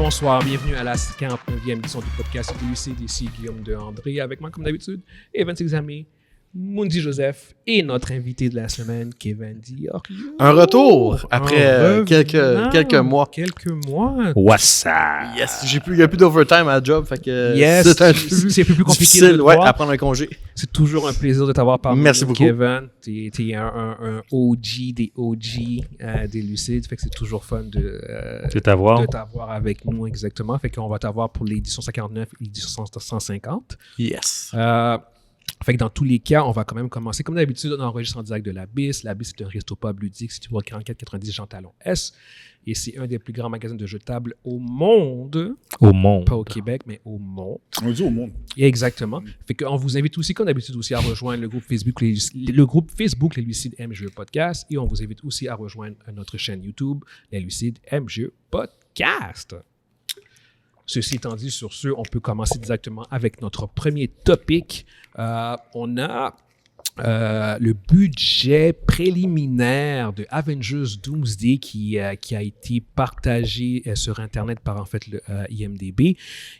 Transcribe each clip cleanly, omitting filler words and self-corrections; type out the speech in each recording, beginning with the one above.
bonsoir, bienvenue à la 49e édition du podcast Lucide, ici Guillaume de André, avec moi comme d'habitude, Evan Examé, Mundi Joseph et notre invité de la semaine, Kevin Diorio. Un retour après quelques mois. Quelques mois. What's up? Yes, il n'y a plus d'overtime à la job, fait que yes, c'est plus compliqué difficile de à prendre un congé. C'est toujours un plaisir de t'avoir parmi Merci nous, beaucoup. Kevin. T'es un OG des OG des Lucides, fait que c'est toujours fun de t'avoir avec nous, exactement. Fait qu'on va t'avoir pour l'édition 149 et l'édition 150. Yes. Fait que dans tous les cas, on va quand même commencer. Comme d'habitude, on enregistre en direct de l'Abysse. L'Abysse, c'est un resto-pub ludique situé au 4490 Jean Talon S. Et c'est un des plus grands magasins de jeux de table au monde. Au monde. Pas au Québec, mais au monde. On dit au monde. Exactement. Fait qu'on vous invite aussi, comme d'habitude, aussi à rejoindre le groupe Facebook, Les Lucides MGE Podcast. Et on vous invite aussi à rejoindre notre chaîne YouTube, Les Lucides MGE Podcast. Ceci étant dit, sur ce, on peut commencer directement avec notre premier topic. On a le budget préliminaire de Avengers Doomsday qui a été partagé sur Internet par en fait le IMDb.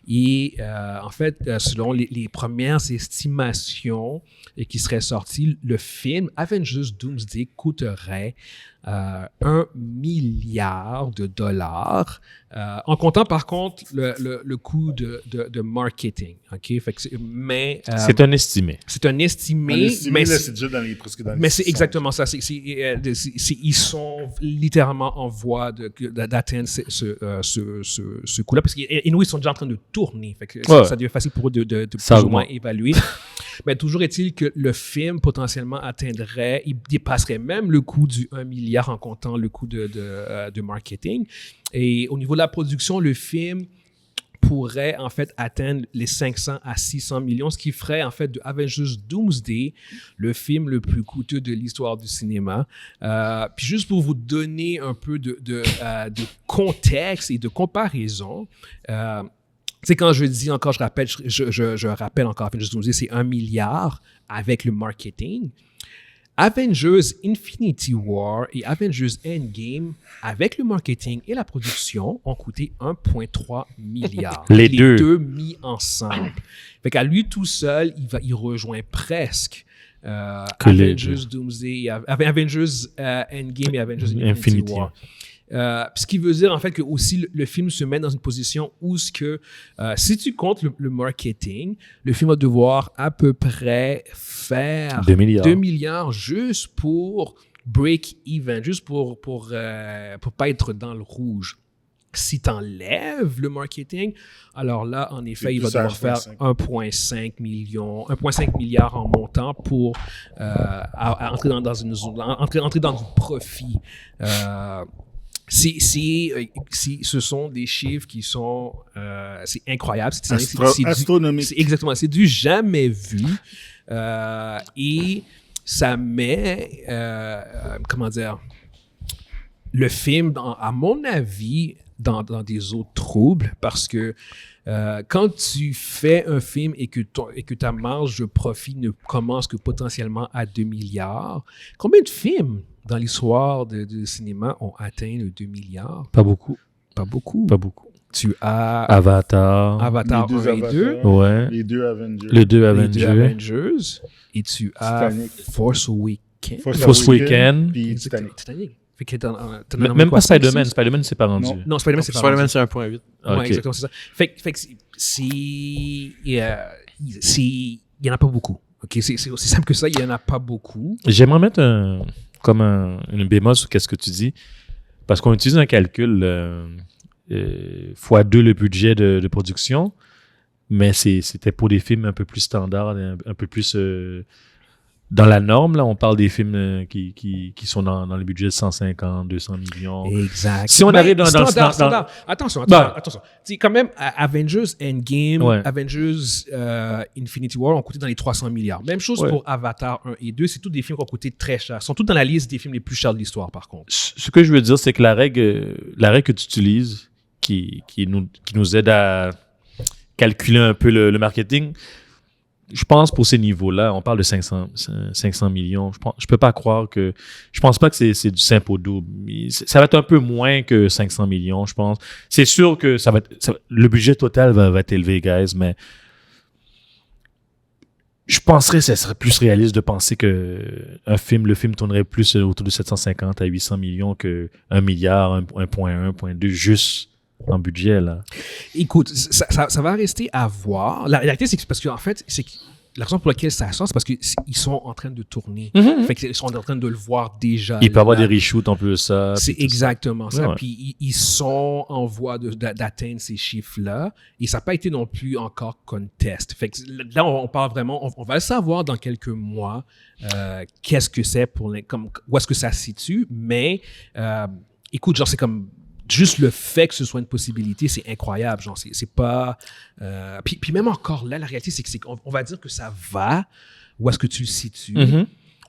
Et en fait, selon les premières estimations qui seraient sorties, le film Avengers Doomsday coûterait 1 milliard de dollars, en comptant par contre le coût de marketing. OK? Fait que c'est un estimé. C'est un estimé. Mais c'est déjà presque dans les mais c'est exactement ça. Ils sont littéralement en voie d'atteindre ce coût-là. Parce qu'ils sont déjà en train de tourner. Fait que ça devient facile pour eux de plus ou moins évaluer. Mais toujours est-il que le film potentiellement il dépasserait même le coût du 1 milliard en comptant le coût de marketing. Et au niveau de la production, le film pourrait en fait atteindre les 500 à 600 millions, ce qui ferait en fait de Avengers Doomsday le film le plus coûteux de l'histoire du cinéma. Puis juste pour vous donner un peu de contexte et de comparaison, c'est quand je dis encore, je rappelle encore, Avengers Doomsday, c'est 1 milliard avec le marketing. Avengers Infinity War et Avengers Endgame, avec le marketing et la production, ont coûté 1,3 milliard. Les deux mis ensemble. Fait qu'à lui tout seul, il rejoint presque Avengers Doomsday, Avengers Endgame et Avengers Infinity War. Ce qui veut dire en fait que aussi le film se met dans une position où si tu comptes le marketing, le film va devoir à peu près faire 2 milliards juste pour break even, juste pour pas être dans le rouge. Si tu enlèves le marketing, alors là, en effet, il va devoir faire 1,5 milliard en montant pour entrer dans une zone, entrer dans du profit. Ce sont des chiffres qui sont c'est incroyable, c'est astronomique. Exactement, c'est du jamais vu et ça met le film à mon avis dans des eaux troubles parce que quand tu fais un film et que ta marge de profit ne commence que potentiellement à 2 milliards, combien de films dans l'histoire du cinéma ont atteint le 2 milliards? Pas beaucoup. Tu as Avatar 1 et 2. Ouais. Les deux Avengers. Les deux Avengers. Et tu as Force Awakens. Puis Titanic. Fait que même pas Spider-Man. Spider-man, c'est pas rendu. Non, Spider-Man, c'est pas rendu. Spider-Man, c'est 1,8. Ouais, exactement, c'est ça. Fait que il y en a pas beaucoup. OK, c'est aussi simple que ça, il y en a pas beaucoup. J'aimerais mettre une bémol sur ce que tu dis, parce qu'on utilise un calcul x2 le budget de production, mais c'était pour des films un peu plus standards, un peu plus dans la norme. Là, on parle des films qui sont dans le budget de 150, 200 millions. Exact. Si on arrive dans standard. Attention. C'est quand même Avengers Endgame, Avengers Infinity War ont coûté dans les 300 milliards. Même chose pour Avatar 1 et 2. C'est tous des films qui ont coûté très cher. Ils sont tous dans la liste des films les plus chers de l'histoire, par contre. Ce que je veux dire, c'est que la règle que tu utilises, qui nous aide à calculer un peu le marketing, je pense pour ces niveaux-là, on parle de 500 millions. Je peux pas croire que... Je pense pas que c'est du simple au double. Ça va être un peu moins que 500 millions, je pense. C'est sûr que le budget total va être élevé, guys, mais je penserais que ce serait plus réaliste de penser que le film tournerait plus autour de 750 à 800 millions que 1 milliard, 1.1, 1.2, juste en budget, là. Écoute, ça va rester à voir. La réalité, c'est que parce qu'en fait, la raison pour laquelle ça sort, c'est parce qu'ils sont en train de tourner. Fait qu'ils sont en train de le voir déjà. Il peut y avoir des reshoots en plus de ça. C'est exactement ça. Ouais. Puis ils sont en voie d'atteindre ces chiffres-là. Et ça n'a pas été non plus encore contest. Fait que là, on parle vraiment, on va le savoir dans quelques mois, qu'est-ce que c'est où est-ce que ça se situe. Mais écoute, genre, c'est comme juste le fait que ce soit une possibilité, c'est incroyable. Genre, c'est pas... Puis même encore là, la réalité, c'est qu'on va dire que ça va. Où est-ce que tu le situes?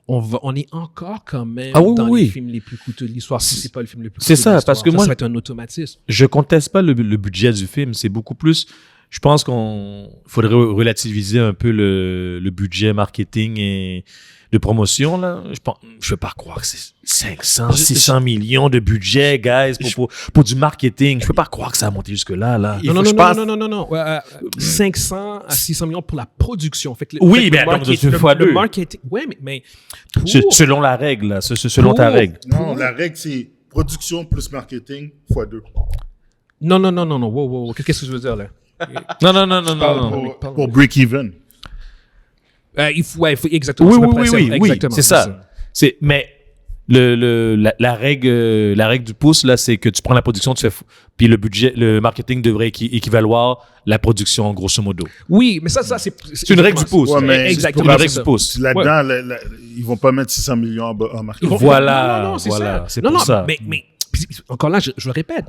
On est encore quand même dans les films les plus coûteux de l'histoire. Si c'est pas le film le plus coûteux de l'histoire. C'est ça, parce que moi... Ça va être un automatisme. Je conteste pas le budget du film. C'est beaucoup plus... Je pense qu'on faudrait relativiser un peu le budget marketing et de promotion, là. Je peux pas croire que c'est 500, 600 millions de budget, guys, pour du marketing. Je peux pas croire que ça a monté jusque-là, là. Non. 500 à 600 millions pour la production. Fait que le marketing. Ouais, mais selon la règle, là. Selon ta règle. Non, la règle, c'est production plus marketing x 2. Non. Wow. Qu'est-ce que je veux dire, là? Non. Pour break-even. Il faut exactement. Oui, c'est ça. Mais la règle du pouce là, c'est que tu prends la production, puis le marketing devrait équivaloir la production grosso modo. Oui, mais ça c'est une règle du pouce. Ouais, mais exactement. Une règle du pouce. Là-dedans, ils vont pas mettre 600 millions en marketing. Voilà, c'est pour ça. Mais encore là, je le répète,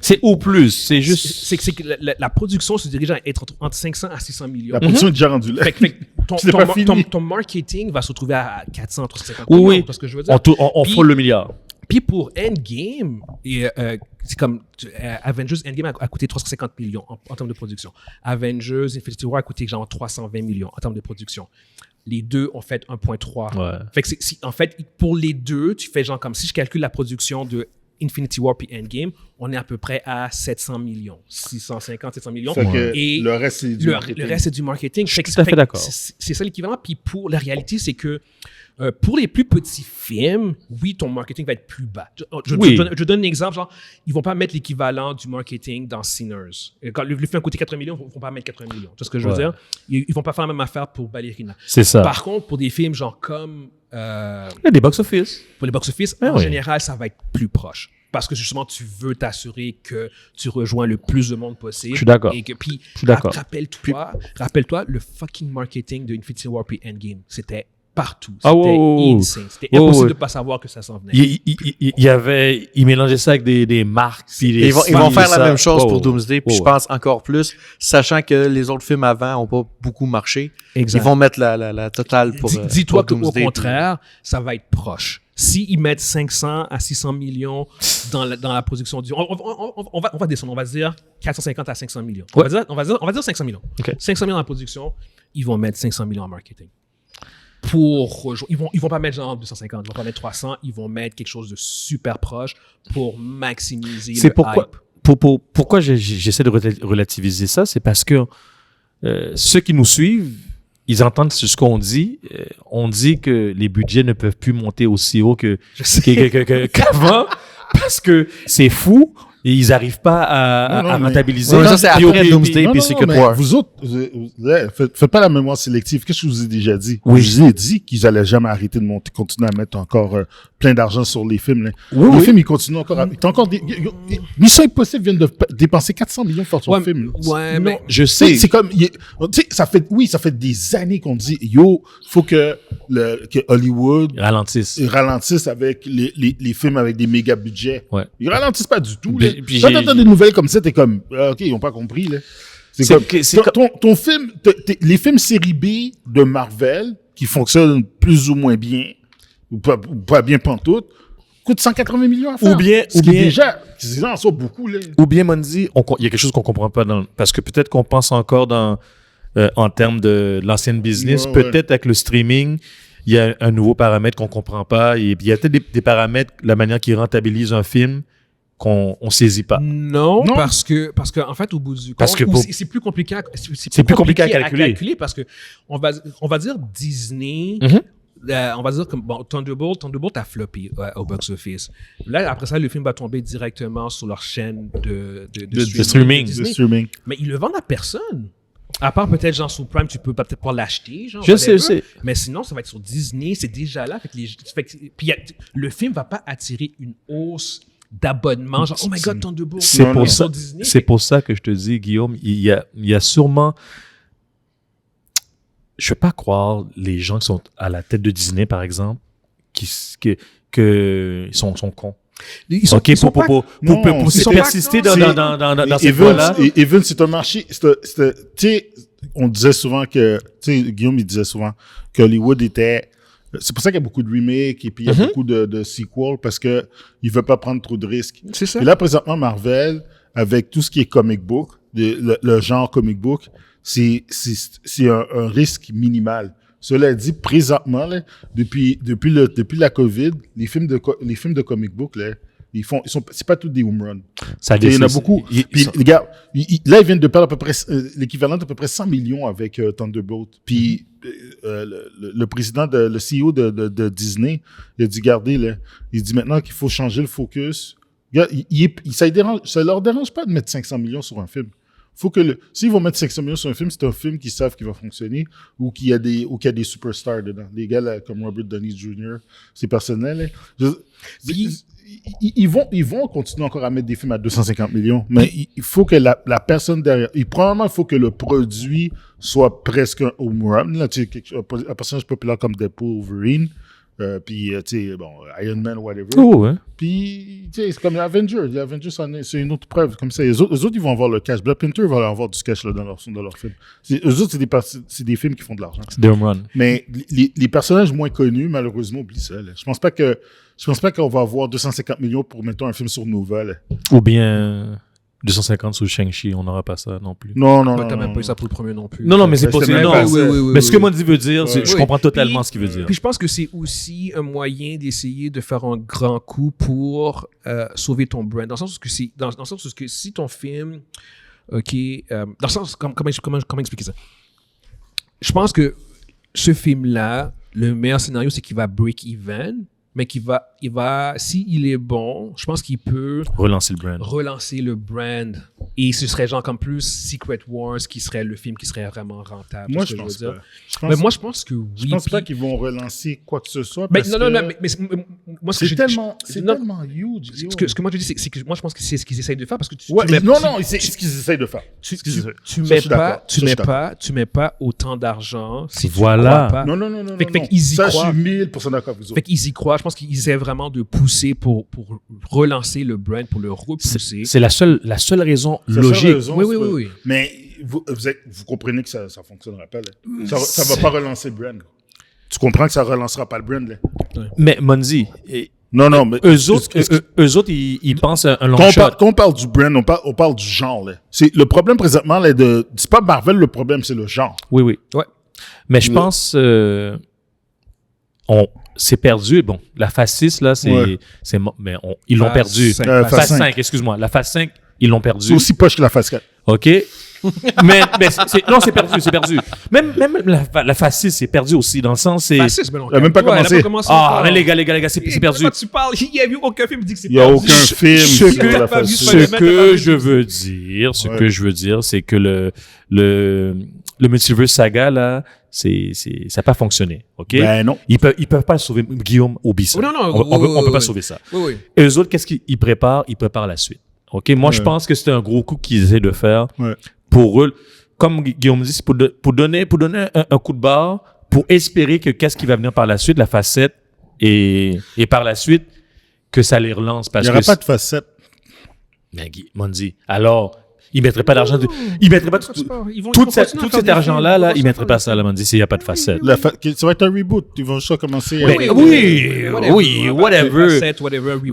c'est au plus, c'est juste... C'est que la production se dirige à être entre 500 à 600 millions. La production est déjà rendue là. Ton marketing va se retrouver à 400, 350 millions. Oui, parce que je veux dire. On frôle le milliard. Puis pour Endgame, c'est comme Avengers Endgame a coûté 350 millions en termes de production. Avengers Infinity War a coûté genre 320 millions en termes de production. Les deux ont fait 1.3. Ouais. Fait que en fait, pour les deux, tu fais genre comme si je calcule la production de Infinity War puis Endgame, on est à peu près à 700 millions, 650, 700 millions. Et le reste, c'est du marketing. Le reste, c'est du marketing. Je suis tout à fait d'accord. C'est ça l'équivalent. Puis pour la réalité, c'est que pour les plus petits films, oui, ton marketing va être plus bas. Je donne un exemple, genre, ils vont pas mettre l'équivalent du marketing dans Sinners. Quand le film a coûté 80 millions, ils vont pas mettre 80 millions. Tu vois ce que je veux dire? Ils vont pas faire la même affaire pour Ballerina. C'est ça. Par contre, pour des films genre comme... il y a des box-office. Pour les box-office, en général, ça va être plus proche. Parce que justement, tu veux t'assurer que tu rejoins le plus de monde possible. Je suis d'accord. Et que, puis, je suis d'accord. Rappelle-toi, le fucking marketing de Infinity War puis Endgame, c'était partout. C'était insane. C'était impossible de ne pas savoir que ça s'en venait. Il mélangeait ça avec des marques. Ils vont faire la même chose pour Doomsday, puis je pense encore plus, sachant que les autres films avant n'ont pas beaucoup marché. Exact. Ils vont mettre la totale pour Dis-toi pour qu'au contraire, ça va être proche. S'ils mettent 500 à 600 millions dans la production du... On va descendre, on va dire 450 à 500 millions. On va dire 500 millions. Okay. 500 millions en production, ils vont mettre 500 millions en marketing. Ils vont pas mettre genre 250, ils vont pas mettre 300, ils vont mettre quelque chose de super proche pour maximiser le hype. Pourquoi j'essaie de relativiser ça, c'est parce que ceux qui nous suivent, ils entendent ce qu'on dit. On dit que les budgets ne peuvent plus monter aussi haut qu'avant parce que c'est fou. Et ils n'arrivent pas à rentabiliser. Ça, c'est après Doomsday puis Secret War. Vous autres, faites pas la mémoire sélective. Qu'est-ce que je vous ai déjà dit? Oui. Je vous ai dit qu'ils allaient jamais arrêter de monter, continuer à mettre encore plein d'argent sur les films. Là. Oui, les films, ils continuent encore. Mission Impossible vient de dépenser 400 millions pour son film. Là. Ouais, mais je sais. C'est comme, ça fait des années qu'on dit, faut que Hollywood ralentisse avec les films avec des méga budgets. Ouais. Ils ralentissent pas du tout. Quand t'entends des nouvelles comme ça, t'es comme, OK, ils n'ont pas compris, là. Ton film, les films série B de Marvel, qui fonctionnent plus ou moins bien, ou pas bien pantoute, coûtent 180 millions à faire. Ou bien, déjà, c'est en sort beaucoup, là. Ou bien, Mondi, il y a quelque chose qu'on comprend pas parce que peut-être qu'on pense encore dans en termes de l'ancienne business. Peut-être avec le streaming, il y a un nouveau paramètre qu'on comprend pas. Il y a peut-être des paramètres, la manière qu'ils rentabilisent un film, qu'on saisit pas. Non. parce que en fait, au bout du compte, c'est plus compliqué à calculer parce que on va dire Disney. On va dire que Thunderbolt a floppé au box-office. Là, après ça, le film va tomber directement sur leur chaîne de streaming. Mais ils le vendent à personne. À part peut-être genre sur Prime, tu peux peut-être pas l'acheter. Genre, je sais. Mais sinon, ça va être sur Disney. C'est déjà là. Puis le film va pas attirer une hausse d'abonnement. Genre, oh my God, Thunderbolt. C'est pour ça que je te dis, Guillaume, il y a sûrement... Je ne peux pas croire les gens qui sont à la tête de Disney, par exemple, qui sont cons. Ils sont pour persister dans cette voie-là. Even, c'est un marché. Tu sais, on disait souvent que, tu sais, Guillaume, il disait souvent que Hollywood était. C'est pour ça qu'il y a beaucoup de remakes et puis il y a beaucoup de sequels parce que ils veulent pas prendre trop de risques. C'est ça. Et là, présentement, Marvel, avec tout ce qui est comic book, le genre comic book, c'est un risque minimal. Cela dit, présentement, là, depuis la COVID, les films de comic book, là, c'est pas tous des home runs. Il y en a beaucoup. Les gars, là, ils viennent de perdre à peu près l'équivalent d'à peu près 100 millions avec Thunderbolt. Puis le président, le CEO de Disney, il a dit, regardez, là, il dit maintenant qu'il faut changer le focus. Ça leur dérange pas de mettre 500 millions sur un film. Faut que s'ils vont mettre 500 millions sur un film, c'est un film qu'ils savent qu'il va fonctionner ou qu'il y a des superstars dedans. Les gars là, comme Robert Downey Jr., c'est personnel. Ils vont continuer encore à mettre des films à 250 millions, mais il faut que la personne derrière... Probablement, il faut que le produit soit presque un home run. Là, tu sais, un personnage populaire comme Deadpool, Wolverine, puis, tu sais, Iron Man, whatever. Puis, tu sais, c'est comme les Avengers. Les Avengers, c'est une autre preuve. Comme ça, les autres, ils vont avoir le cash. Black Panther va avoir du cash là, dans leur film. Eux autres, c'est des films qui font de l'argent. C'est des home runs. Mais les personnages moins connus, malheureusement, oublient ça. Là. Je pense pas qu'on va avoir 250 millions pour, mettons, un film sur Nova. Là. Ou bien... 250 sur Shang-Chi, on n'aura pas ça non plus. Non. T'as même pas eu ça pour le premier non plus. Non, mais c'est possible. Mais ce que Mondi veut dire, je comprends totalement ce qu'il veut dire. Puis je pense que c'est aussi un moyen d'essayer de faire un grand coup pour sauver ton brand. Dans le sens que si ton film, dans le sens comment expliquer ça? Je pense que ce film-là, le meilleur scénario, c'est qu'il va break even. Mais s'il est bon, je pense qu'il peut relancer le brand. Et ce serait genre comme plus Secret Wars qui serait le film qui serait vraiment rentable. Moi, je pense pas. Mais moi, je pense que oui. Je pense pas qu'ils vont relancer quoi que ce soit. Mais moi, c'est tellement huge. Ce que moi, je dis, c'est que moi, je pense que c'est ce qu'ils essayent de faire parce que c'est ce qu'ils essayent de faire. Tu mets pas autant d'argent si tu crois pas. Non. Fait qu'ils y croient. Ça, je suis 1000% d'accord avec vous. Fait qu'ils y croient. Je pense qu'ils essaient vraiment de pousser pour relancer le brand, pour le repousser. C'est la seule raison logique. Oui. Mais vous comprenez que ça ne fonctionnera pas. Là. Ça ne va pas relancer le brand. Tu comprends que ça ne relancera pas le brand. Là. Mais Monzi... Non, mais... Eux autres, ils pensent à un long shot. Quand on parle du brand, on parle du genre. Là. Le problème présentement, là, c'est pas Marvel, le problème, c'est le genre. Oui. Ouais. Mais je pense... c'est perdu. Bon, la phase 6, là, mais ils l'ont perdu. Phase 5, excuse-moi. La phase 5, ils l'ont perdu. C'est aussi poche que la phase 4. OK. mais c'est perdu. Même la phase 6, c'est perdu aussi, dans le sens, c'est... Phase 6, mais non. Elle n'a même pas commencé. Mais les gars, c'est perdu. Quand tu parles, il n'y a eu aucun film qui dit que c'est perdu. Il n'y a aucun film Ce que je veux dire, c'est que le Multiverse Saga, là, ça n'a pas fonctionné, OK? Ben non. Ils peuvent pas sauver Guillaume au Bisson. On peut pas sauver ça. Oui. Et eux autres, qu'est-ce qu'ils préparent? Ils préparent la suite. OK? Moi, je pense que c'était un gros coup qu'ils essaient de faire pour eux. Comme Guillaume dit, c'est pour donner un coup de barre, pour espérer que qu'est-ce qui va venir par la suite, la phase 7, et par la suite, que ça les relance. Parce il n'y aura pas de phase 7. Mais Mondi, alors... Ils mettraient pas d'argent. Ils mettraient pas tout cet argent-là, ils mettraient pas ça, là, Mondi, s'il n'y a pas de phase 7. Ça va être un reboot. Ils vont juste commencer. Oui, whatever.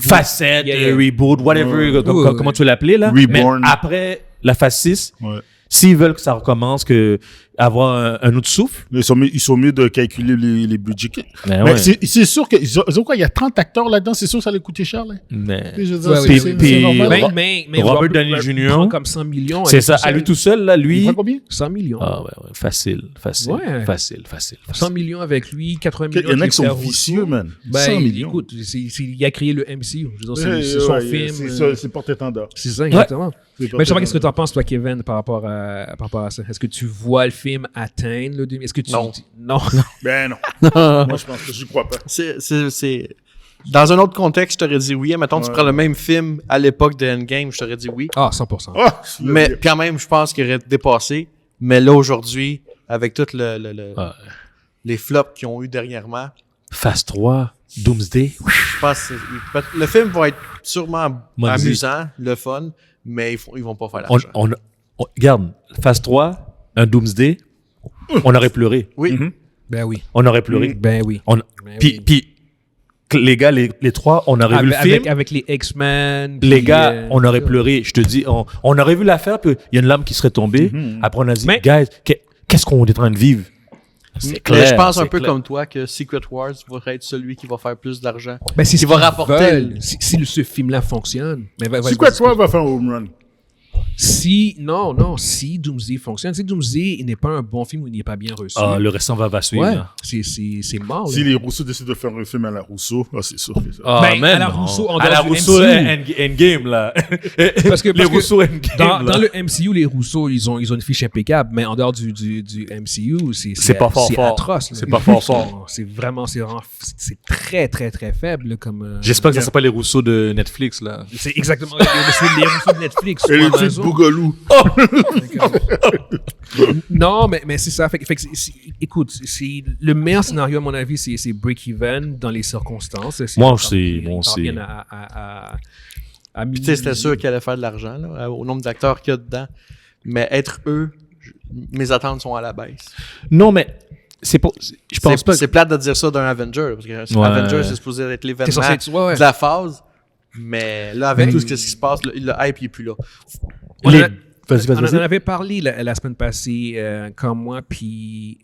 Phase 7, reboot, whatever, comment tu veux l'appeler, là. Reborn. Mais après la phase 6, s'ils veulent que ça recommence, que avoir un autre souffle. Ils sont mieux de calculer les budgets. Mais mais ouais. c'est sûr que ils ont quoi, il y a 30 acteurs là-dedans, c'est sûr que ça allait coûter cher là. Mais Je veux dire, Ouais, c'est normal. Mais Robert Downey Jr. prend comme 100 millions. c'est ça, à lui tout seul, là, Il lui. prend combien? 100 millions. Ah ouais, facile. Ouais. Facile. 100 millions avec lui, 80 millions. Il y en a avec qui sont Frère vicieux, Rousseau. man. Ben, 100 millions. écoute, il a créé le MCU. Je veux dire, Ouais, c'est son ouais, film. C'est ça, c'est porte-étendard. C'est ça, exactement. C'est Mais je sais pas qu'est-ce que porte-étendard. tu en penses, toi, Kevin, par rapport à ça. Est-ce que tu vois le film atteindre le demi? Est-ce que tu... Non. Non. Ben non. Moi, je pense que je crois pas. C'est... Dans un autre contexte, je t'aurais dit oui. Mettons, tu Ouais. prends le même film à l'époque de Endgame, je t'aurais dit oui. Ah, 100%. Ah, Mais quand même, je pense qu'il aurait dépassé. Mais là, aujourd'hui, avec tout les flops qu'ils ont eu dernièrement, Phase 3, Doomsday. je pense que le film va être sûrement Moi, amusant, le fun, mais ils vont pas faire l'argent. Regarde, Phase 3, un Doomsday, on aurait pleuré. Oui. Ben oui. On aurait pleuré. Ben oui. On- Ben Puis, oui. puis, les gars, les trois, on aurait vu le film. Avec les X-Men. Les puis, gars, on aurait pleuré. Je te dis, on aurait vu l'affaire, puis il y a une lame qui serait tombée. Après, on a dit, Mais- guys, qu'est-ce qu'on est en train de vivre? C'est Mais clair. je pense un c'est peu clair. comme toi que Secret Wars va être celui qui va faire plus d'argent. Ben, c'est Qui ce va qu'ils rapporter veulent. Si ce film-là fonctionne. Mais C'est quoi, toi, va faire un home run? Si Doomsday fonctionne, si Doomsday n'est pas un bon film ou il n'est pas bien reçu, Ah, le restant va suivre. ouais, là. c'est mort. Si là. les Rousseau décident de faire un film à la Rousseau, c'est sûr que ça. Ah, Ben, man, à la non. Rousseau, en à dehors la du Rousseau, MCU. Endgame, là. Parce que les Rousseau, Endgame, dans là. le MCU, les Rousseau, ils ont une fiche impeccable, mais en dehors du MCU, C'est pas fort, c'est fort. atroce. là. C'est pas fort, fort. C'est très, très, très faible. Là, comme, J'espère que ça ne pas les Rousseau de Netflix, là. c'est exactement les Rousseau de Netflix. Et ou les petites Amazon. Bougalou. Non, mais c'est ça. Fait que écoute, le meilleur scénario, à mon avis, c'est break-even dans les circonstances. Moi, Ils c'est- parviennent à Puis tu sais, c'était sûr qu'ils allaient faire de l'argent, là, au nombre d'acteurs qu'il y a dedans. Mais être eux, mes attentes sont à la baisse. Non, mais c'est pas. Je pense pas. C'est plate de dire ça d'un Avenger, parce que Ouais. Avenger, c'est supposé être T'es l'événement censé être- ouais. de la phase. Mais là, avec Mais- tout ce qui se passe, le hype, il est plus là. Vas-y, On en avait parlé la semaine passée, comme moi, puis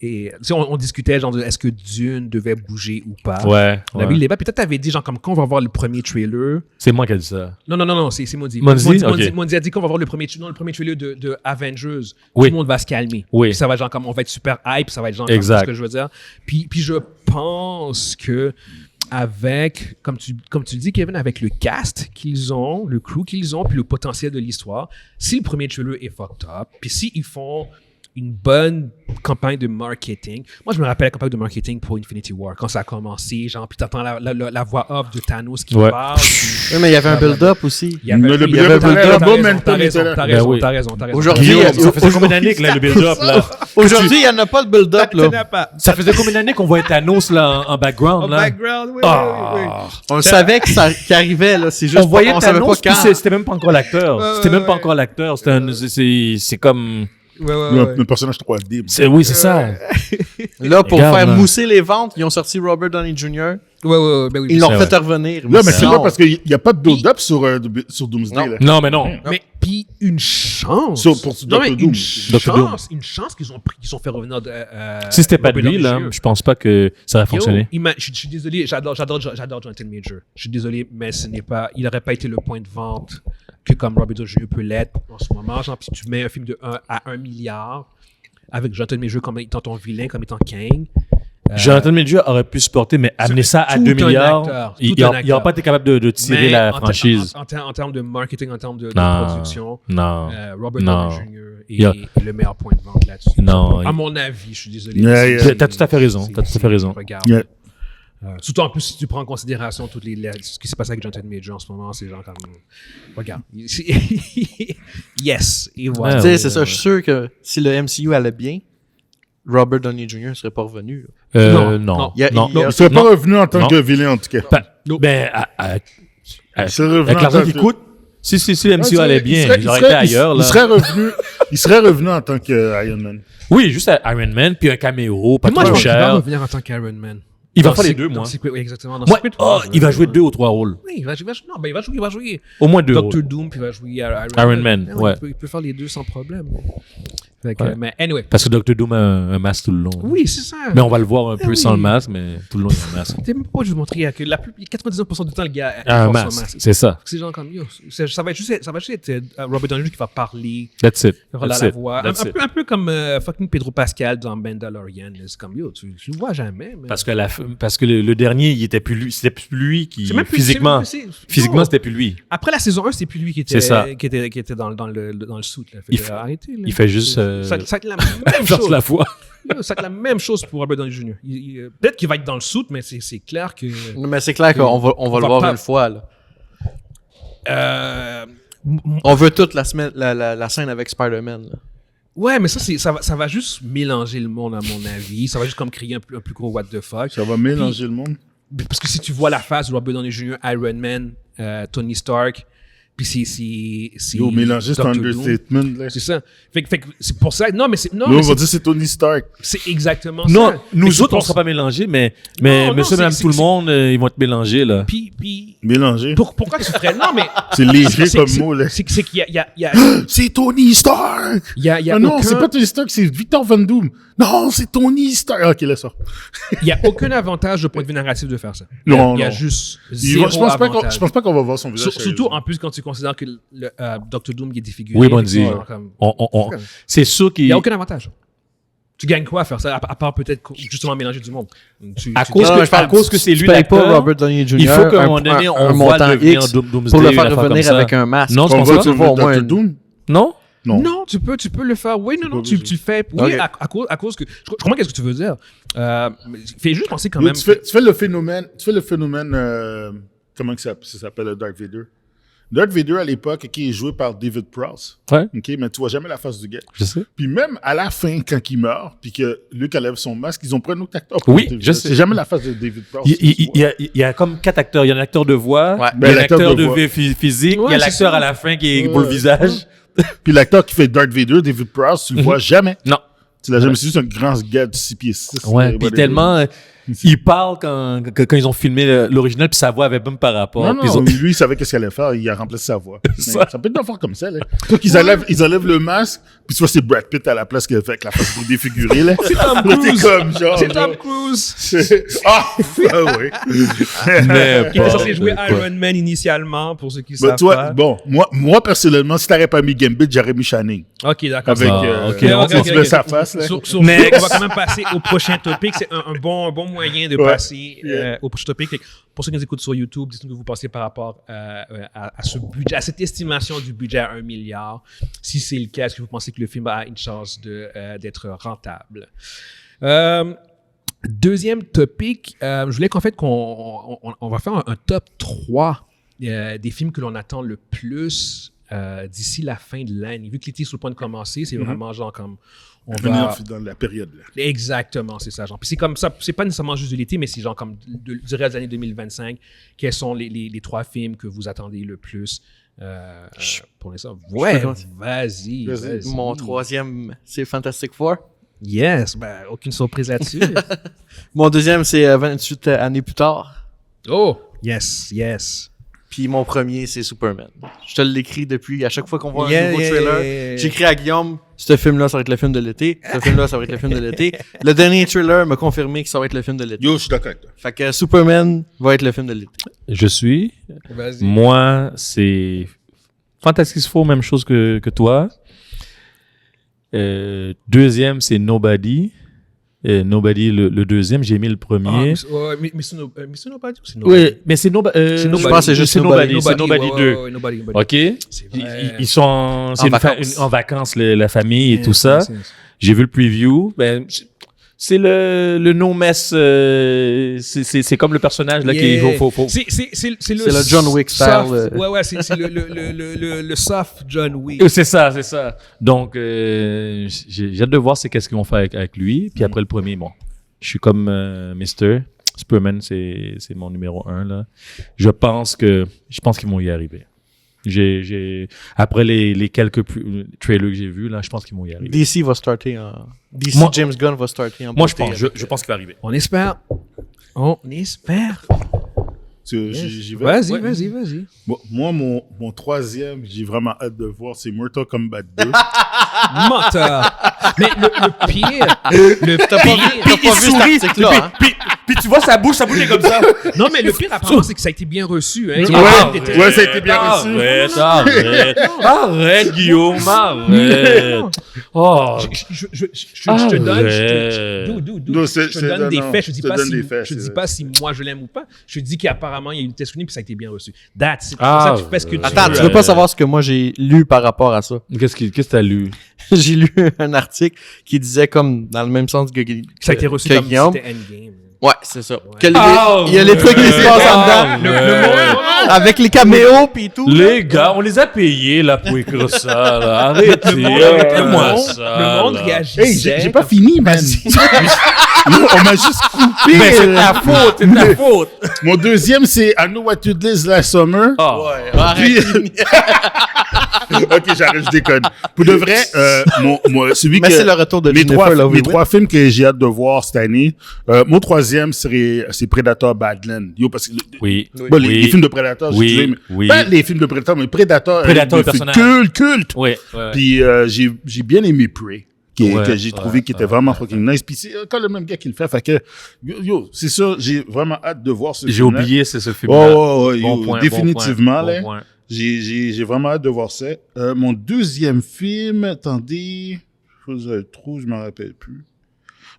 on discutait genre de est-ce que Dune devait bouger ou pas. Ouais. On avait eu le débat, puis toi, t'avais dit genre comme quand on va voir le premier trailer. C'est moi qui ai dit ça. Non, c'est Mondi. Mondi? Ok. Mondi a dit qu'on va voir le premier trailer de Avengers. Oui. Tout le monde va se calmer. Oui. Puis ça va être genre comme on va être super hype, ça va être genre comme Exact. ce que je veux dire. Puis je pense que avec, comme tu dis, Kevin, avec le cast qu'ils ont, le crew qu'ils ont, puis le potentiel de l'histoire, si le premier trailer est fucked up, puis s'ils font une bonne campagne de marketing. Moi, je me rappelle la campagne de marketing pour Infinity War, quand ça a commencé, genre, puis t'entends la voix off de Thanos qui Ouais. parle. puis- Oui, mais il y avait un build-up aussi. Il y avait Le il y build-up avait était un là, build-up, Momentum t'as était raison, là. t'as Ben raison, oui. t'as raison. Aujourd'hui, Guillaume, il y a- ça faisait combien d'années que là, le build-up, là? Aujourd'hui, il n'y en a pas de build-up, là. Ça faisait combien d'années qu'on voyait Thanos, là, en background, là? Ah. On le savait qu'il arrivait, là. C'est juste On voyait on savait pas Thanos, puis quand. c'était même pas encore l'acteur. C'était même pas encore l'acteur. C'est comme... Le personnage 3D. Oui, c'est ça. Là, pour Regarde, faire là. mousser les ventes, ils ont sorti Robert Downey Jr. Ben oui. Ils l'ont c'est fait vrai. revenir. Là, mais c'est non. pas parce qu'il n'y a pas de build-up sur Doomsday. Non. Là. Non, mais non. Mais puis une chance. Pour Non, mais Dr. Doom. une chance qu'ils ont fait revenir. Si c'était pas Robert lui, Downey là, Jr. je pense pas que ça aurait fonctionné. Je suis désolé, j'adore Jonathan Major. Je suis désolé, mais il n'aurait pas été le point de vente que comme Robert Downey Jr. peut l'être en ce moment. Genre, si tu mets un film de 1 à 1 milliard avec Jonathan Major comme étant ton vilain, comme étant Kang. Jonathan Major aurait pu supporter, mais amener ça à tout 2 un milliards, acteur, il tout un n'aurait pas été capable de tirer Mais la en franchise. En termes de marketing, en termes de Non. production, Non. Robert Non. Downey Jr. Il y a- est le meilleur point de vente là-dessus. Non. À mon avis, je suis désolé. Yeah, C'est- T'as tout à fait raison. c'est- T'as tout à fait raison. Regarde. Yeah. Surtout en plus, si tu prends en considération ce qui s'est passé avec Jonathan Major en ce moment, c'est genre comme. Regarde. Yes. Et voilà. Tu sais, Ouais, c'est ça. Je suis sûr que si le MCU allait bien, Robert Downey Jr. ne serait pas revenu. Non. Non. Il y a- Non. il y a- Il serait pas Non. revenu en tant Non. que vilain, en tout cas. Ben, Il serait revenu avec en l'argent tant qu'il que- coûte, si le MCU allait bien, il aurait serait- été ailleurs, il là. serait revenu en tant que Iron Man. Oui, juste à Iron Man, puis un caméo, pas Mais moi, je trop pense qu'il va cher. revenir en tant qu'Iron Man. Il va Dans faire les Secret- deux, dans moi. Secret- oui, exactement. Dans Moi, Secret oh, Wars, il va jouer 2 ou 3 rôles. Oui, il va jouer. Au moins 2 Doctor rôles. Doom, puis il va jouer Iron Man, ouais. Il peut faire les deux sans problème. Mais anyway. Parce que Dr. Doom a un masque tout le long. Oui, c'est ça. Mais on va le voir un peu sans le masque, mais tout le long, il y a un masque. T'es même pas juste montrer que 99% du temps, le gars Un porte son masque, c'est ça. C'est genre comme, ça va juste être Robert Downey Jr. qui va parler. That's it. La voix. Un peu comme fucking Pedro Pascal dans Mandalorian. C'est comme, tu le vois jamais. Mais... Parce que le dernier, il était plus lui. C'était plus lui qui. Physiquement, c'était plus lui. Après la saison 1, c'était plus lui qui était dans le suit. Arrêtez. Il fait juste. Ça va être la même chose. La foi. Ça va être la même chose pour Robert Downey Jr. Peut-être qu'il va être dans le suit, mais c'est clair que. Mais c'est clair qu'on va le voir une fois, là. On veut toute la scène avec Spider-Man, là. Ouais, mais ça va juste mélanger le monde, à mon avis. Ça va juste comme créer un plus gros what the fuck. Ça va mélanger le monde. Parce que si tu vois la face de Robert Downey Jr., Iron Man, Tony Stark, puis c'est mélanger, c'est un understatement, là. C'est ça. Fait que c'est pour ça. Non, mais c'est. Non, on va dire c'est Tony Stark. C'est exactement ça. Non, nous autres, on ne sera pas mélangés, mais monsieur, madame, tout le monde, ils vont être mélangés, là. Puis mélangés. Pourquoi tu ferais. Non, mais. C'est léger comme mot, là. C'est qu'il y a. C'est Tony Stark! Non, c'est pas Tony Stark, c'est Victor Van Doom. Non, c'est Tony Stark. Ok, là, ça. Il n'y a aucun avantage de point de vue narratif de faire ça. Non, il y a juste zéro avantage. Je pense pas qu'on va voir son visage. Surtout, en plus, quand tu considères que le Dr. Doom est défiguré. Oui, bon dit. C'est sûr qu'il... Il n'y a aucun avantage. Tu gagnes quoi à faire ça, à part peut-être justement mélanger du monde? À cause que c'est lui l'acteur, pas Robert Downey Jr. Il faut qu'à un moment donné, on voit devenir Doomsday. Pour le faire revenir avec un masque. Non, je pense pas. Tu vois au moins Doom? Non? Non, tu peux le faire. Oui, non, tu le fais. Oui, à cause que... Je comprends qu'est-ce que tu veux dire. Fais juste penser quand même... Tu fais le phénomène... Comment ça s'appelle, Darth Vader? Darth Vader, à l'époque, qui est joué par David Prowse. Ouais. OK, mais tu vois jamais la face du gars. Je sais. Puis même à la fin, quand il meurt, puis que Luke enlève son masque, ils ont pris un autre acteur. Oui, je sais. C'est jamais la face de David Prowse. Il y a comme 4 acteurs. Il y a un acteur de voix, il y a l'acteur de physique, il y a l'acteur à la fin qui est pour le visage. Puis l'acteur qui fait Darth Vader, David Prowse, tu le vois jamais. Non. Tu l'as jamais su, c'est un grand gars de 6 pieds 6. Ouais, puis tellement... Il parle quand ils ont filmé l'original, puis sa voix avait même par rapport. Non, lui, il savait qu'est-ce qu'il allait faire, il a remplacé sa voix. Ça peut être d'en faire comme ça, là. Toi, ils enlèvent le masque, puis tu vois, c'est Brad Pitt à la place qui fait la face défigurée, là. C'est Tom Cruise. C'est Tom Cruise. Oui. Qui était censé jouer Iron Man initialement, pour ceux qui savent pas. Bon, moi, personnellement, si t'aurais pas mis Gambit, j'aurais mis Shining. Ok, d'accord. Avec tu mets sa face, là. Mais on va quand même passer au prochain topic. C'est un bon moyen de passer au prochain topic. Pour ceux qui nous écoutent sur YouTube, dites-nous que vous pensez par rapport à ce budget, à cette estimation du budget à 1 milliard. Si c'est le cas, est-ce que vous pensez que le film a une chance d'être rentable? Deuxième topic, je voulais qu'en fait qu'on va faire un top 3 des films que l'on attend le plus d'ici la fin de l'année. Vu que l'été est sur le point de commencer, c'est vraiment genre comme... On va dans la période là. Exactement, c'est ça, genre. Puis c'est comme ça, c'est pas nécessairement juste de l'été, mais c'est genre comme du reste de l'année 2025. Quels sont les 3 films que vous attendez le plus pour l'instant? Ouais, vas-y. Mon 3e, c'est Fantastic Four. Yes, aucune surprise là-dessus. Mon 2e, c'est 28 années plus tard. Oh, yes. Puis mon premier, c'est Superman. Je te l'écris depuis, à chaque fois qu'on voit un nouveau trailer, j'écris à Guillaume, ce film-là, ça va être le film de l'été. Ce film-là, ça va être le film de l'été. Le dernier trailer m'a confirmé que ça va être le film de l'été. Yo, je suis d'accord avec toi. Fait que Superman va être le film de l'été. Je suis. Vas-y. Moi, c'est Fantastic Four, même chose que toi. Deuxième, c'est Nobody. Nobody, le deuxième, j'ai mis le premier. Mais c'est Nobody ou c'est Nobody? Oui, mais c'est Nobody. Je pense que c'est juste Nobody. C'est Nobody 2. Nobody. OK? Ils sont en vacances, la famille et tout ça. J'ai vu le preview. C'est le no-mess. C'est comme le personnage là qui faut. C'est le John Wick style. Ouais, c'est le soft John Wick. C'est ça. Donc, j'ai hâte de voir qu'est-ce qu'ils vont faire avec lui. Puis après le premier, bon, je suis comme Mr. Superman, c'est mon numéro 1 là. Je pense qu'ils vont y arriver. Après les quelques trailers que j'ai vus, là, je pense qu'ils vont y arriver. DC va starter James Gunn va starter en Moi, je pense qu'il va arriver. On espère. J'y vais. Vas-y. Bon, moi, mon troisième, j'ai vraiment hâte de voir, c'est Mortal Kombat 2. Menteur. Mais le pire... T'as pas vu cet article-là, hein? Puis tu vois, sa bouche est comme ça. Non, mais le pire, apparemment, c'est que ça a été bien reçu. Hein. Ouais, ça a été bien reçu. Arrête, Guillaume, arrête. Oh, Je te donne, je te donne des faits. Je dis pas si moi je l'aime ou pas. Je dis qu'apparemment il y a eu une test screening puis ça a été bien reçu. C'est pour ça que tu fais ce que tu veux. Attends, tu veux pas savoir ce que moi j'ai lu par rapport à ça? Qu'est-ce que t'as lu? J'ai lu un article qui disait comme dans le même sens que ça a été reçu comme si c'était Endgame. Ouais, c'est ça. Il y a les trucs qui se passent en dedans. Le monde, avec les caméos pis tout. Les gars, on les a payés là pour écrire ça. Là. Arrêtez-moi ça. Le monde réagissait. Hey, j'ai pas fini, man. On m'a juste coupé. Mais c'est ta faute, c'est ta faute. Mon deuxième, c'est I Know What You Did Last Summer. Oh. Ouais, arrête. Ok, j'arrête, je déconne. Pour de vrai, celui mais c'est le retour de les trois films que j'ai hâte de voir cette année. Mon troisième c'est Predator Badland. Yo, parce que les films de Predator, pas les films de Predator, mais Predator culte. Oui. Puis j'ai bien aimé Prey. Que j'ai trouvé qui était vraiment fucking nice. Puis c'est encore le même gars qui le fait. Fait que, yo, c'est ça, j'ai vraiment hâte de voir ce film. J'ai oublié, c'est ce film-là. Définitivement, là. J'ai vraiment hâte de voir ça. Mon deuxième film, attendez, je m'en rappelle plus.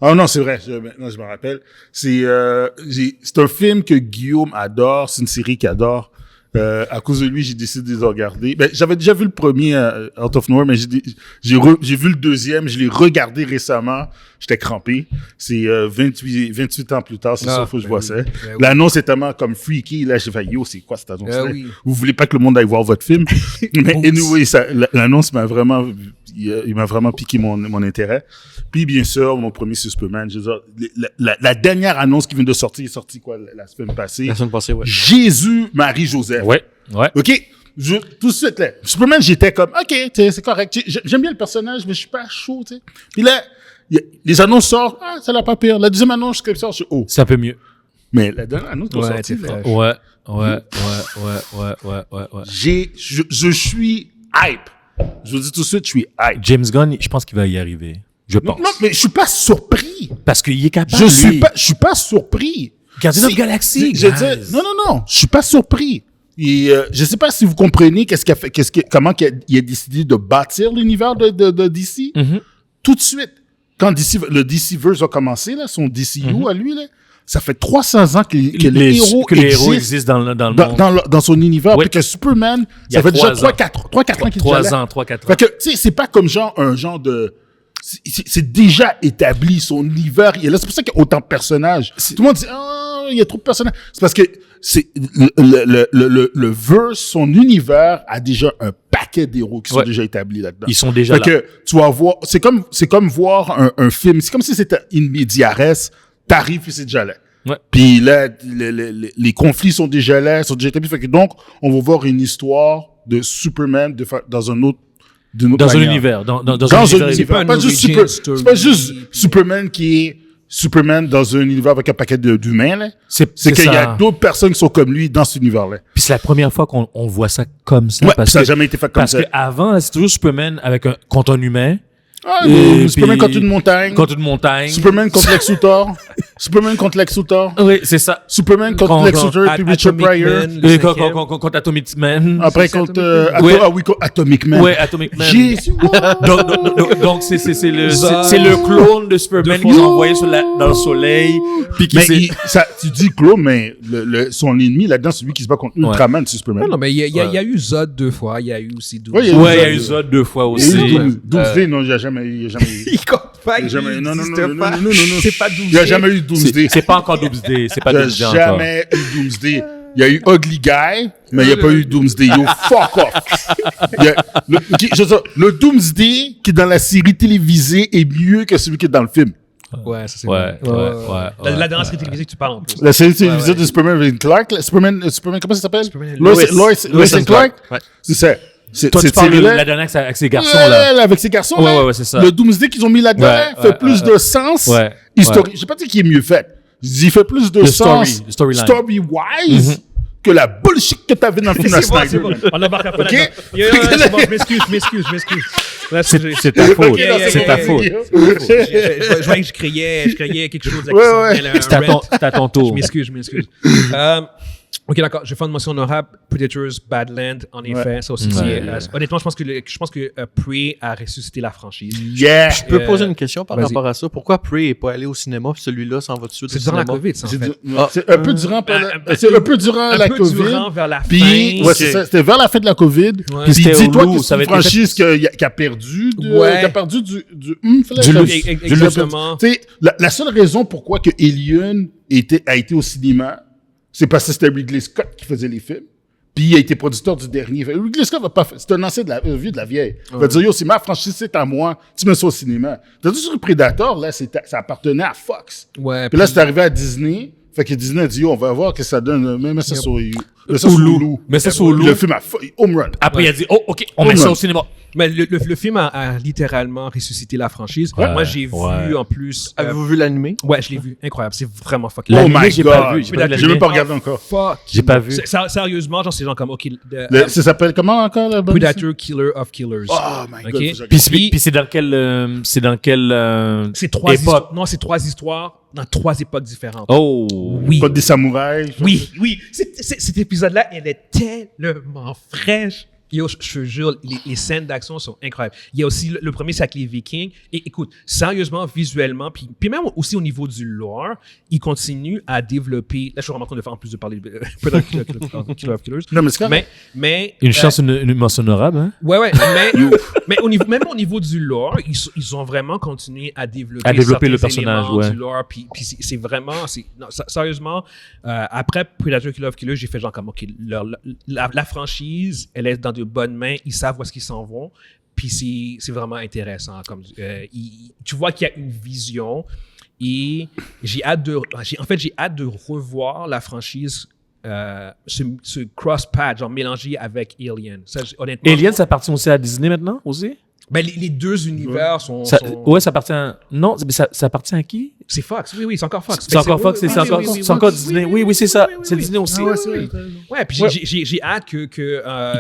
Ah non, c'est vrai, maintenant je me rappelle. C'est un film que Guillaume adore, c'est une série qu'il adore. À cause de lui, j'ai décidé de le regarder. Ben, j'avais déjà vu le premier Out of Nowhere, mais j'ai vu le deuxième, je l'ai regardé récemment. J'étais crampé. C'est 28 ans plus tard, c'est ça, faut que je vois ça. L'annonce est tellement comme freaky. Là, j'ai fait, yo, c'est quoi cette annonce-là? Vous voulez pas que le monde aille voir votre film? Mais anyway, l'annonce m'a vraiment... Il m'a vraiment piqué mon intérêt. Puis, bien sûr, mon premier Superman, je veux dire, la dernière annonce qui vient de sortir est sortie, quoi, la semaine passée? La semaine passée, ouais. Jésus, Marie, Joseph. Ouais. OK? Tout de suite, là, Superman, j'étais comme, OK, c'est correct. J'aime bien le personnage, mais je suis pas chaud, tu sais. Puis là, les annonces sortent, ça l'a pas pire. La deuxième annonce, comme ça, je suis, c'est un peu mieux. Mais la dernière annonce doit sortir. Ouais. Je suis hype. Je vous dis tout de suite, je suis hype. James Gunn, je pense qu'il va y arriver. Je pense. Non, mais je suis pas surpris. Parce qu'il est capable. Je suis pas surpris. Gardien of Galaxy. Non. Je suis pas surpris. Et, je sais pas si vous comprenez comment il a décidé de bâtir l'univers de DC. Mm-hmm. Tout de suite. Quand le DCverse a commencé, là, son DCU à lui, là, ça fait 300 ans que les héros existent dans le monde. Dans son univers. Puis que Superman, ça fait déjà 3-4 ans qu'il est déjà là. 3-4 ans. Fait que, tu sais, c'est pas comme un genre de... C'est déjà établi, son univers. Et là, c'est pour ça qu'il y a autant de personnages. Tout le monde dit, il y a trop de personnages. C'est parce que le verse, son univers a déjà un paquet d'héros qui sont déjà établis là-dedans. Ils sont déjà là. Fait que, tu vas voir, c'est comme voir un film. C'est comme si c'était in media res. T'arrives et c'est déjà là. Ouais. Puis là, les conflits sont déjà là, sont déjà établis. Fait que donc, on va voir une histoire de Superman dans un autre dans un univers. Dans un univers. C'est pas juste Superman qui est Superman dans un univers avec un paquet d'humains, là. C'est qu'il y a d'autres personnes qui sont comme lui dans cet univers-là. Puis c'est la première fois qu'on voit ça comme ça. Parce ça n'a jamais été fait comme ça. Parce qu'avant, c'est toujours Superman contre un humain. Superman contre une montagne. Superman contre Lex Luthor. Superman contre Lex Luthor. Oui, c'est ça. Superman contre Lex Luthor puis Richard Pryor. Contre Atomic Man. Après contre Atomic Man. Ouais, Atomic Man. Jésus. Donc c'est le clone de Superman qu'ils ont envoyé dans le soleil. Mais tu dis clone, mais son ennemi là-dedans, c'est lui qui se bat contre Ultraman, c'est Superman. Non, mais il y a eu Zod 2 fois, il y a eu aussi Doomsday. Ouais, il y a eu Zod 2 fois aussi. Doomsday, non, il n'y a jamais eu. Il compte pas. Non. C'est pas Doomsday. Il n'y a jamais eu Doomsday. C'est pas encore Doomsday. C'est pas Doomsday encore. Il n'y a jamais eu Doomsday. Il y a eu Ugly Guy, mais il n'y a pas eu Doomsday. Yo, fuck off. Le Doomsday qui est dans la série télévisée est mieux que celui qui est dans le film. Ouais, ça c'est vrai. La dernière série télévisée que tu parles en plus. La série télévisée de Superman avec Clark. Superman, comment ça s'appelle? Lois and Clark. C'est ça. Toi, tu parles de la dernière avec ces garçons-là. Avec ces garçons, ouais, c'est ça. Le Doomsday qu'ils ont mis là-dedans fait plus de sens. Je sais pas dire qui est mieux fait. Il fait plus de sens. Story-wise. que la bullshit que t'avais dans le film de Snyder. C'est bon. On embarque après Okay? là-dedans. C'est bon, je m'excuse. C'est ta faute. C'est ta faute. Je voyais que je criais quelque chose. C'est à ton tour. Je m'excuse. Ok, d'accord. Je vais faire une mention honorable. Predators, Badland, en effet. Ça aussi, honnêtement, je pense que Prey a ressuscité la franchise. Yeah! Je peux poser une question par rapport à ça. Pourquoi Prey n'est pas allé au cinéma, puis celui-là s'en va tout de suite au C'est durant cinéma? la COVID, ça, en fait. C'est un peu durant c'est un peu durant la COVID. Durant, vers la fin. Puis, ouais, c'est ça. C'était vers la fin de la COVID. Ouais. Puis C'était dis-toi Hulu, que ça c'est va une être franchise qui a perdu du Exactement. Tu sais, la seule raison pourquoi que Alien a été au cinéma, c'est parce que c'était Ridley Scott qui faisait les films. Puis il a été producteur du dernier. Ridley Scott va pas faire. C'est un ancien vieux de la vieille. Il va dire, yo, c'est ma franchise, c'est à moi. Tu mets ça au cinéma. T'as dit sur le Predator, là, ça appartenait à Fox. Ouais. Puis là, c'est arrivé à Disney. Fait que Disney a dit, yo, on va voir ce que ça donne. Mets ça sur Hulu. Mais ça sur Hulu. Le film a home run. Après, il a dit, oh, OK, on met ça au cinéma. Mais le film a littéralement ressuscité la franchise. Moi, j'ai vu en plus. Avez-vous vu l'animé? Ouais, je l'ai vu. Incroyable. C'est vraiment fucking. Oh my j'ai God. pas vu. J'ai même pas regardé encore. Fuck. J'ai pas vu. Sérieusement, genre, c'est genre comme, OK. Ça s'appelle comment encore, la bonne? Predator Killer of Killers. Oh my God. Ok. faut que je regarde. Puis c'est dans quelle C'est trois époque? histoires. Non, c'est trois histoires dans trois époques différentes. Oh. Oui. Pas des samouraïs. Oui. Cet épisode-là, elle est tellement fraîche. Yo, je te jure, les scènes d'action sont incroyables. Il y a aussi le premier, c'est avec les Vikings. Et écoute, sérieusement, visuellement, puis même aussi au niveau du lore, ils continuent à développer. Là, je suis vraiment content de faire en plus de parler de Killer of Killers. Non, mais c'est quand même. Mais Une chance, une mention honorable, hein? Ouais. Mais même au niveau du lore, ils ont vraiment continué à développer le certains personnage, éléments ouais. du lore. Puis c'est vraiment, non, sérieusement, après Predator Killer of Killers, j'ai fait genre comme, OK, la franchise, elle est dans de bonnes mains, ils savent où est-ce qu'ils s'en vont. Puis c'est vraiment intéressant. Comme, tu vois qu'il y a une vision et j'ai hâte de revoir la franchise ce cross-patch, genre mélangé avec Alien. Ça, honnêtement, Alien, ça appartient aussi à Disney maintenant, aussi? Ben, les deux univers sont... Ouais, ça appartient à... Non, mais ça appartient à qui? C'est Fox, oui, c'est encore Fox. C'est encore Fox, c'est encore Disney. Oui, c'est ça. C'est Disney aussi. Ouais, puis j'ai hâte qu'ils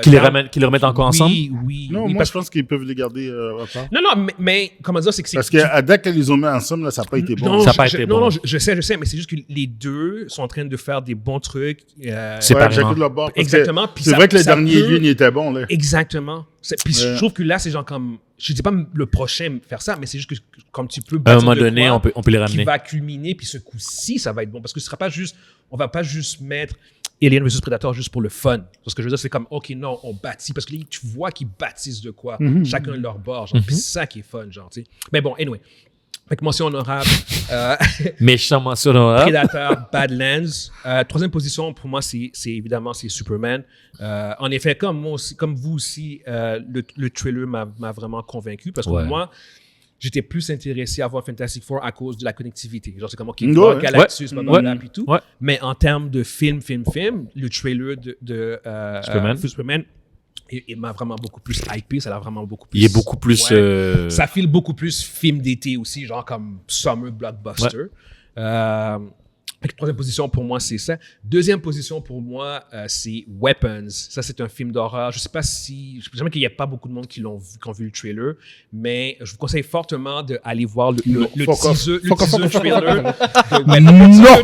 les remettent encore ensemble? Oui. Non, moi, je pense qu'ils peuvent les garder à part. Non, mais comment dire, c'est que c'est... Parce qu'à date qu'ils les ont mis ensemble, là, ça n'a pas été bon. Non, ça n'a pas été bon. Non, je sais, mais c'est juste que les deux sont en train de faire des bons trucs. Séparément. Exactement. C'est vrai que le dernier Alien était bon, là. Exactement. Puis je trouve que là, c'est genre comme... Je dis pas le prochain faire ça, mais c'est juste que comme tu peux... À un moment donné, on peut les ramener. Qui va culminer, puis ce coup-ci, ça va être bon. Parce que ce sera pas juste... On va pas juste mettre Alien vs Predator juste pour le fun. Ce que je veux dire, c'est comme, OK, non, on bâtit. Parce que tu vois qu'ils bâtissent de quoi. Chacun de leur bord. Genre, puis c'est ça qui est fun, genre, tu sais. Mais bon, anyway. Fait que mention honorable. Méchant mention honorable. Predator, Badlands. Troisième position, pour moi, c'est évidemment Superman. En effet, comme vous aussi, le trailer m'a vraiment convaincu parce que moi, j'étais plus intéressé à voir Fantastic Four à cause de la connectivité. Genre, c'est comme, OK, Galactus, blablabla, puis tout. Mais en termes de film, le trailer de Superman, il m'a vraiment beaucoup plus hypé, ça l'a vraiment beaucoup plus... Il est beaucoup plus... Ça file beaucoup plus film d'été aussi, genre comme Summer Blockbuster. Troisième position pour moi, c'est ça. Deuxième position pour moi, c'est Weapons. Ça, c'est un film d'horreur. Je sais pas si... Je sais qu'il n'y a pas beaucoup de monde qui ont vu le trailer, mais je vous conseille fortement d'aller voir le teaser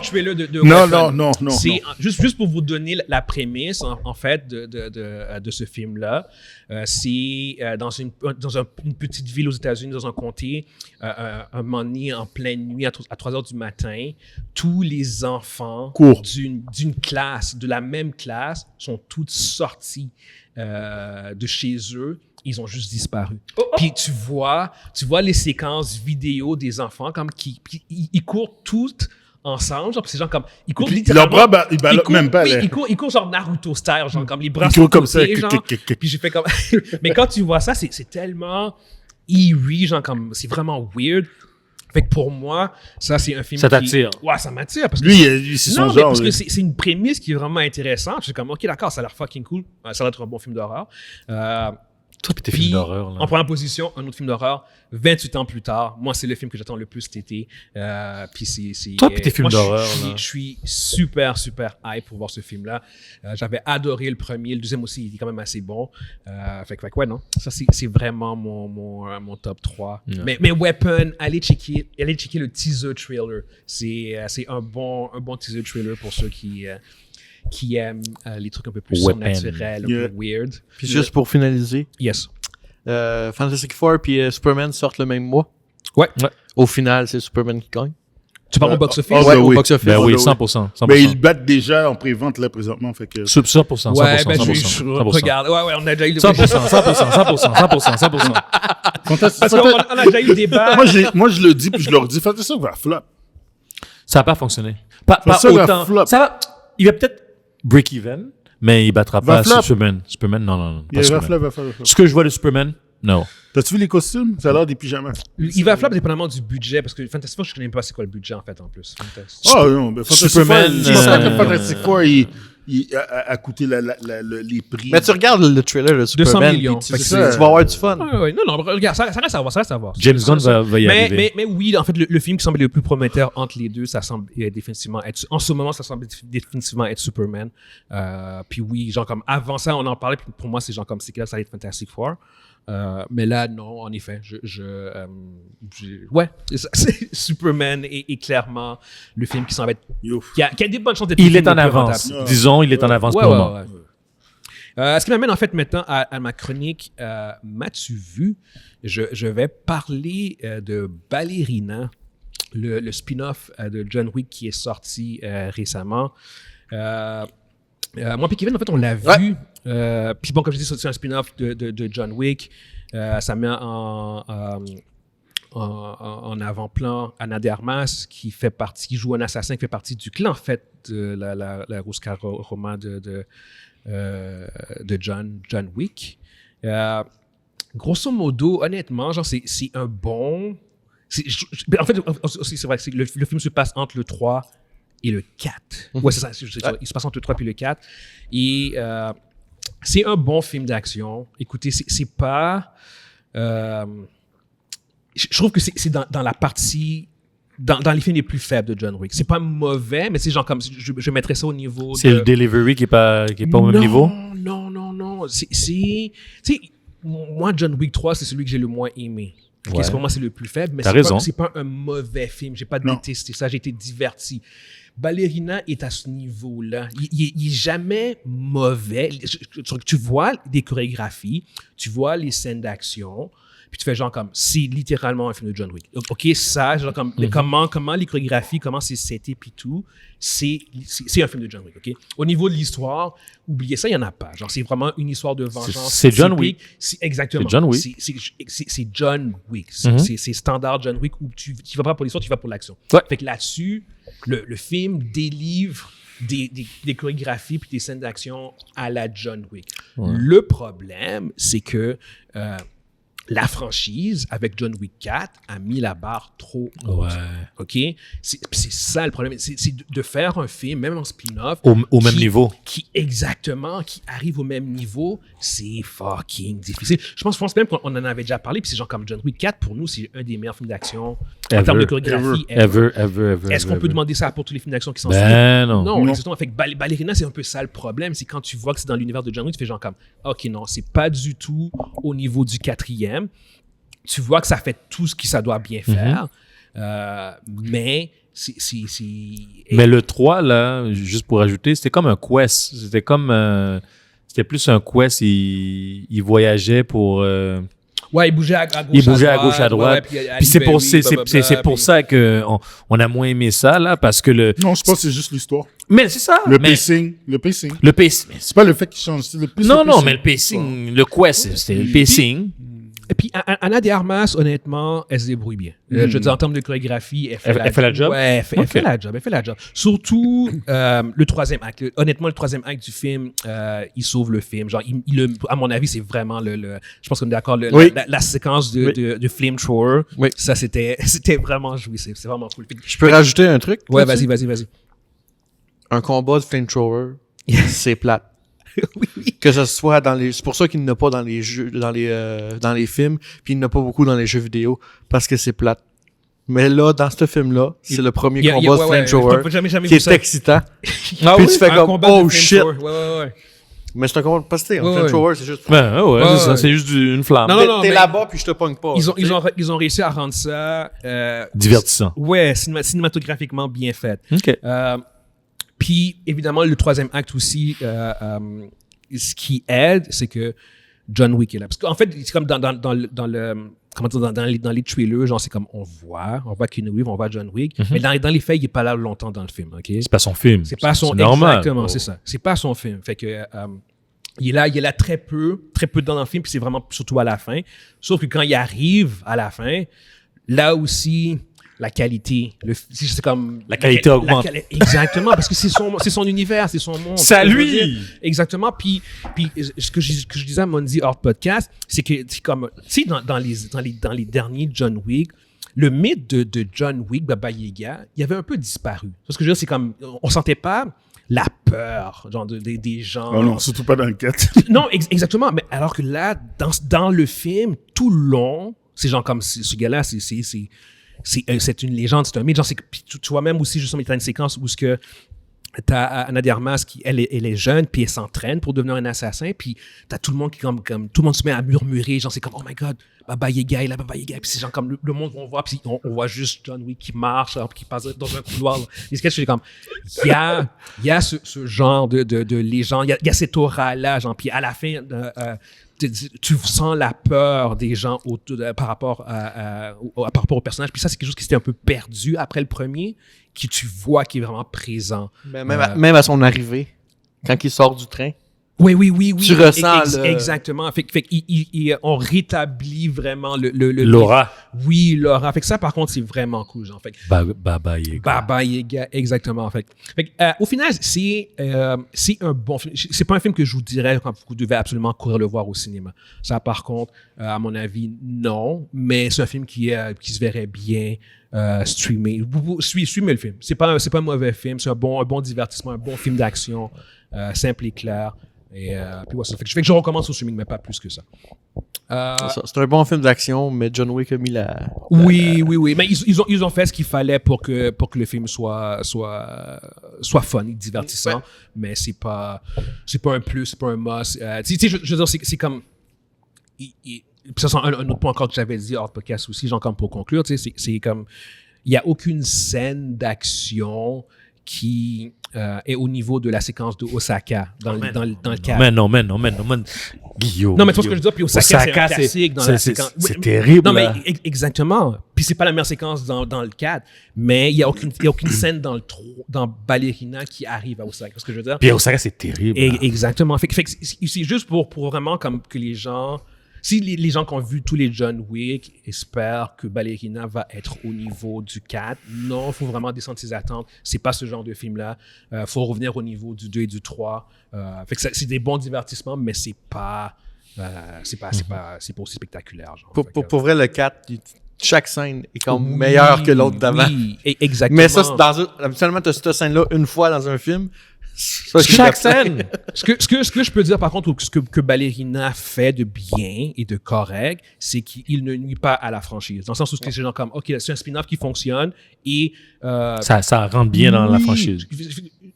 trailer de Weapons. Non. C'est juste pour vous donner la prémisse, en fait, de ce film-là. C'est dans une petite ville aux États-Unis, dans un comté, un moment donné, en pleine nuit, à 3 heures du matin, tous les enfants d'une classe, de la même classe, sont toutes sortis de chez eux. Ils ont juste disparu. Puis tu vois les séquences vidéo des enfants comme ils courent toutes ensemble, genre, c'est genre comme ils courent littéralement. Leurs bras, ils ballottent même pas. Oui, ils courent genre Naruto style, genre comme les bras ils courent comme ça. Genre, puis j'ai fait comme mais quand tu vois ça, c'est tellement eerie, genre comme c'est vraiment weird. Fait que pour moi, ça c'est un film ça t'attire. Ouais, ça m'attire parce que lui c'est son genre. Parce que c'est une prémisse qui est vraiment intéressante. Je suis comme OK, d'accord, ça a l'air fucking cool. Ça va être un bon film d'horreur. Toi, puis tes films d'horreur. Là. En première position, un autre film d'horreur, 28 ans plus tard. Moi, c'est le film que j'attends le plus cet été. Puis c'est toi, puis tes films d'horreur. Je suis super, super hype pour voir ce film-là. J'avais adoré le premier. Le deuxième aussi, il est quand même assez bon. Fait que ouais, non. Ça, c'est vraiment mon top 3. Yeah. Mais Weapon, allez checker le teaser trailer. C'est un bon teaser trailer pour ceux qui aiment les trucs un peu plus surnaturels, un peu weird. Puis juste pour finaliser. Yes. Fantastic Four puis Superman sortent le même mois. Ouais. Au final, c'est Superman qui gagne. Tu parles au box-office? Ouais, au box-office. Ben oui, 100%. Mais ils battent déjà en pré-vente là présentement. Fait que... 100%. Ouais, ben je regarde. Ouais, on a déjà eu le 100%. Parce qu'on a déjà eu le débat. Moi, je le dis puis je leur dis, Fantastic Four va flop. Ça n'a pas fonctionné. Pas autant. Ça va. Il va peut-être break-even, mais il battra pas Superman. Superman, non. Il va flop. Ce que je vois de Superman, non. T'as-tu vu les costumes? Ça a l'air des pyjamas. Il va flop dépendamment du budget, parce que Fantastic Four, je ne connais pas c'est quoi le budget en fait en plus. Non, mais Superman, je pense que Fantastic Four, il a coûté les prix. Mais tu regardes le trailer de Superman, 200 millions. Tu vas avoir du fun. Non, regarde, ça reste à voir. James Gunn va y arriver. Mais oui, en fait, le film qui semble le plus prometteur entre les deux, ça semble définitivement être... En ce moment, ça semble définitivement être Superman. Puis oui, genre comme avant ça, on en parlait, puis pour moi, c'est genre comme c'est que là, ça allait être Fantastic Four. Mais là, non, en effet, ouais, Superman est clairement le film qui semble être... Qui a des bonnes chances d'être... Il est en avance. Disons, il est en avance pour le moment. Ce qui m'amène en fait maintenant à ma chronique M'as-tu vu? Je vais parler de Ballerina, le spin-off de John Wick qui est sorti récemment. Moi et Kevin, en fait, on l'a vu. Puis bon, comme je dis, c'est un spin-off de John Wick. Ça met en avant-plan Ana de Armas, qui joue un assassin, qui fait partie du clan, en fait, de la Roscaroma de John Wick. Grosso modo, honnêtement, genre, c'est un bon... en fait, aussi, c'est vrai que le film se passe entre le 3 et le 4. Ouais, c'est ça. Il se passe entre le 3 et le 4. Et c'est un bon film d'action. Écoutez, c'est pas... je trouve que c'est dans la partie... Dans les films les plus faibles de John Wick. C'est pas mauvais, mais c'est genre comme... Je mettrais ça au niveau C'est le delivery qui est pas au même niveau? Non. Moi, John Wick 3, c'est celui que j'ai le moins aimé. Okay, pour moi, c'est le plus faible, mais c'est pas un mauvais film. J'ai pas détesté ça, j'ai été diverti. Ballerina est à ce niveau-là. Il est jamais mauvais. Tu vois des chorégraphies, tu vois les scènes d'action, puis tu fais genre comme, c'est littéralement un film de John Wick. OK, ça, genre comme, comment les chorégraphies, comment c'est seté, puis tout, c'est un film de John Wick, OK? Au niveau de l'histoire, oubliez ça, il n'y en a pas. Genre, c'est vraiment une histoire de vengeance. C'est John Wick. Exactement. C'est John Wick. C'est John Wick. C'est standard John Wick où tu vas pas pour l'histoire, tu vas pour l'action. Ouais. Fait que là-dessus, le film délivre des chorégraphies puis des scènes d'action à la John Wick. Ouais. Le problème, c'est que la franchise, avec John Wick 4, a mis la barre trop haute. Ouais. OK? C'est ça le problème. C'est de faire un film, même en spin-off... Au même niveau. Qui arrive au même niveau, c'est fucking difficile. Je pense même qu'on en avait déjà parlé, puis c'est genre comme John Wick 4, pour nous, c'est un des meilleurs films d'action en termes de chorégraphie. Ever. Est-ce qu'on peut demander ça pour tous les films d'action qui sont non, exactement. Fait que Ballerina, c'est un peu ça le problème. C'est quand tu vois que c'est dans l'univers de John Wick, tu fais genre comme, OK, non, c'est pas du tout au niveau du 4e. Tu vois que ça fait tout ce que ça doit bien faire, mais Mais le 3, là, juste pour ajouter, c'était comme un quest. C'était plus un quest. Il voyageait pour... Ouais, il bougeait à gauche, à droite. Ouais, puis c'est pour ça qu'on a moins aimé ça, là, parce que Non, je pense que c'est juste l'histoire. Mais c'est ça. Le pacing. C'est pas le fait qu'il change. Mais le pacing, le quest, c'était le pacing. Et puis, Ana de Armas, honnêtement, elle se débrouille bien. Je veux dire, en termes de chorégraphie, elle fait la job. Ouais, elle fait la job. Surtout le troisième acte. Honnêtement, le troisième acte du film, il sauve le film. Genre, à mon avis, c'est vraiment je pense qu'on est d'accord, la séquence de Flamethrower. Oui. Ça, c'était vraiment jouissif. C'est vraiment cool. Je peux rajouter un truc? Ouais, vas-y. Un combat de Flamethrower, c'est plate. Oui. Que ce soit dans les... C'est pour ça qu'il n'y en a pas dans les jeux, dans les films, puis il n'y en a pas beaucoup dans les jeux vidéo, parce que c'est plate. Mais là, dans ce film-là, c'est le premier combat de Flamethrower qui est excitant. Puis tu fais comme, oh shit! Mais c'est un combat parce que un flamethrower, c'est juste... c'est ça, c'est juste une flamme. Non, t'es là-bas, puis je te pogne pas. Ils ont réussi à rendre ça... divertissant. Ouais, cinématographiquement bien fait. OK. Puis, évidemment, le troisième acte aussi, ce qui aide, c'est que John Wick est là. Parce qu'en fait, c'est comme dans les trailers, genre, c'est comme on voit Keanu Reeves, on voit John Wick, mais dans les faits, il n'est pas là longtemps dans le film, OK? C'est pas son film. C'est pas son... normal. Exactement, c'est ça. C'est pas son film. Fait que... il est là très peu dans le film, puis c'est vraiment surtout à la fin. Sauf que quand il arrive à la fin, là aussi... La qualité, c'est comme... La qualité augmente. Exactement, parce que c'est son univers, c'est son monde. C'est lui! Exactement. Puis ce que je disais à Mondi hors podcast, c'est que, comme, tu sais, dans les derniers John Wick, le mythe de John Wick, Baba Yaga, il avait un peu disparu. Ce que je veux dire, c'est comme, on sentait pas la peur, genre, des gens. Non, surtout pas dans le 4. Non, exactement. Mais alors que là, dans le film, tout le long, c'est genre comme, ce gars-là, c'est une légende, c'est un mythe. Genre, tu vois même aussi, justement, il y a une séquence où t'as Ana de Armas qui, elle est jeune, puis elle s'entraîne pour devenir un assassin, puis t'as tout le monde qui, comme tout le monde se met à murmurer, genre, c'est comme, oh my God, Baba Yaga, il a Baba Yaga, puis c'est genre comme le monde qu'on voit, puis on voit juste John Wick qui marche, alors, qui passe dans un couloir. Et ce que je suis comme, il y a ce genre de légende, il y a cette aura-là, genre, puis à la fin, tu sens la peur des gens par rapport au personnage. Puis ça, c'est quelque chose qui s'était un peu perdu après le premier, qui tu vois qui est vraiment présent. Même à son arrivée, quand il sort du train. Oui. Tu ressens exactement. Fait on rétablit vraiment l'aura. Oui, l'aura. Fait que ça, par contre, c'est vraiment cool. Genre. Fait Baba Yaga. Baba Yaga, exactement. Fait au final, c'est un bon film. C'est pas un film que je vous dirais quand vous devez absolument courir le voir au cinéma. Ça, par contre, à mon avis, non. Mais c'est un film qui se verrait bien streamer. Streamer le film. C'est pas un mauvais film. C'est un bon divertissement, un bon film d'action, simple et clair. Et puis ouais, ça fait que je recommence au streaming, mais pas plus que ça. C'est un bon film d'action, mais John Wick a mis la... Oui. Mais ils ont fait ce qu'il fallait pour que le film soit fun et divertissant. Ouais. Mais c'est pas un plus, c'est pas un must. Tu sais, je veux dire, c'est comme... ça, c'est un autre point encore que j'avais dit hors podcast aussi, genre comme pour conclure, tu sais, c'est comme... Il n'y a aucune scène d'action qui est au niveau de la séquence de Osaka dans le cadre. Mais non, Guillaume. Non, mais tu vois ce que je veux dire, puis Osaka c'est un classique dans la séquence. C'est terrible. Non, mais exactement. Puis c'est pas la meilleure séquence dans le cadre, mais il y a aucune scène dans Ballerina qui arrive à Osaka. C'est ce que je veux dire. Puis Osaka, c'est terrible. Exactement. Fait que c'est juste pour vraiment comme que les gens... Si les gens qui ont vu tous les John Wick espèrent que Ballerina va être au niveau du 4, non, il faut vraiment descendre ses attentes. C'est pas ce genre de film-là. Faut revenir au niveau du 2 et du 3. Fait que c'est des bons divertissements, mais c'est pas aussi spectaculaire. Genre. Pour vrai, le 4, chaque scène est comme meilleure que l'autre d'avant. Oui, exactement. Mais ça, habituellement, tu as cette scène-là une fois dans un film. Chaque scène. Ce que je peux dire, par contre, ce que Ballerina fait de bien et de correct, c'est qu'il ne nuit pas à la franchise. Dans le sens où c'est genre comme, OK, c'est un spin-off qui fonctionne et... ça rentre bien dans la franchise.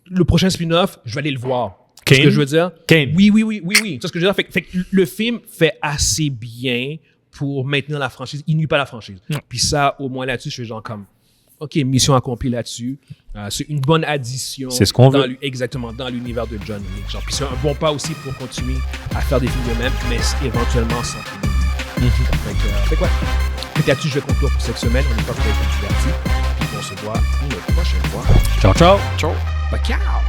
Le prochain spin-off, je vais aller le voir. Kane? C'est ce que je veux dire? Kane. Oui. C'est ce que je veux dire. Fait que le film fait assez bien pour maintenir la franchise. Il nuit pas à la franchise. Puis ça, au moins là-dessus, je fais genre comme... OK, mission accomplie là-dessus. C'est une bonne addition. C'est ce qu'on veut. Exactement, dans l'univers de John Wick. Genre, puis c'est un bon pas aussi pour continuer à faire des films de même, mais éventuellement sans film. Fait quoi? Fait là-dessus, je vais conclure pour cette semaine. On est pas très divertis. Puis on se voit une prochaine fois. Ciao. Ciao. Bye, ciao.